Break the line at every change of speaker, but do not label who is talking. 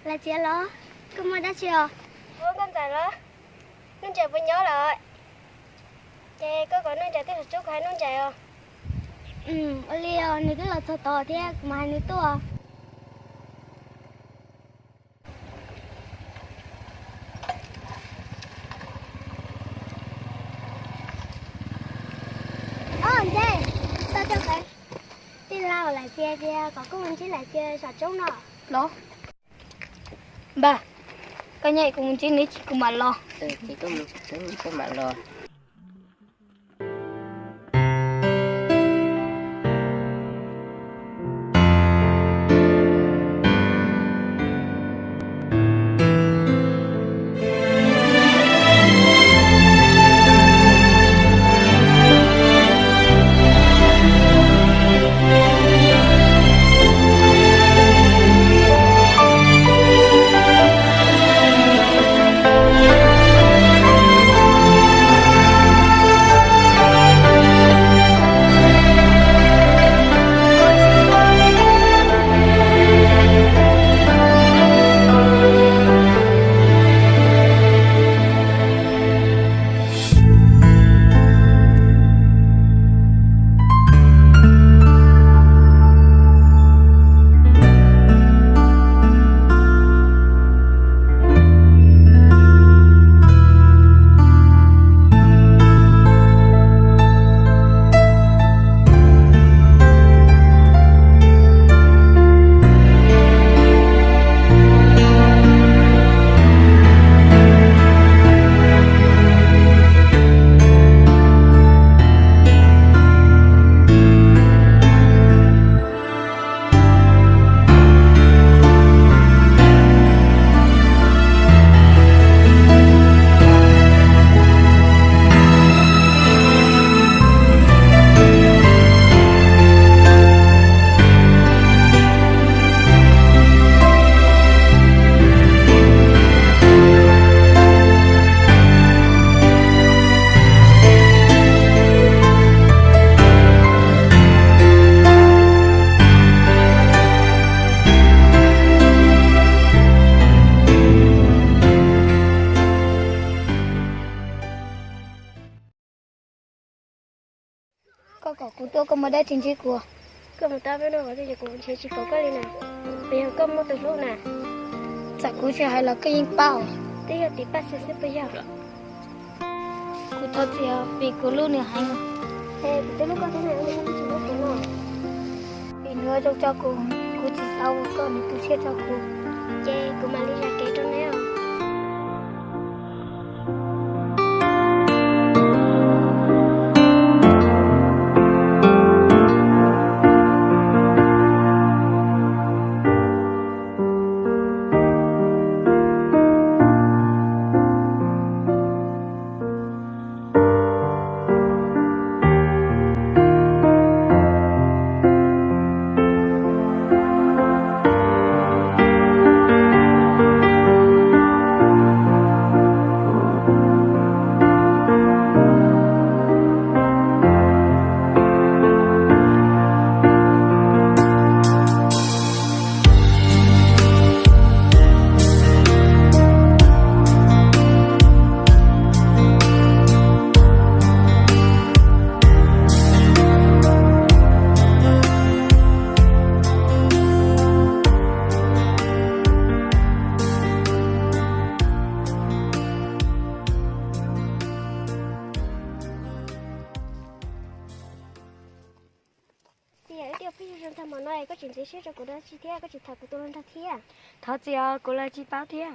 là chị lo, cô mua đã chưa?
Vâng con trả lo, nôn chè với nhớ rồi. Chè có nôn chè tiếp chút hay nôn chè không?
Olio, nếu cái là thọ tỏ thế, mà nếu tua. Chị, sao cho cái? Chị lao là chị có công chỉ là chị sợ trốn nọ.
Đó. Ba, cái nhảy cùng chị ní chị cùng mà lo.
Chị có mà lo.
Có cụ tôi có mà đây trên chiếc của.
Cơ mà ta với nó có thể cũng chỉ có cái này. Bây giờ công một từ lúc nè.
Dạ cụ chỉ hay là cái yên bao.
Tí giờ tí bắt sẽ bây giờ.
Cụ thôi thì vì cụ luôn này hay.
Ê, tí lúc có thế này không chỉ có thế nào.
Vì nữa cho cụ chỉ sau con thì cụ sẽ cho cụ.
Chê, cụ mà đi ra kế trong đấy không? Thằng mà nói có chuyện gì sẽ cho cô đó chi tiết, có chuyện thật của tôi hơn thật thiệt.
Thật gì cô là chị báo thế.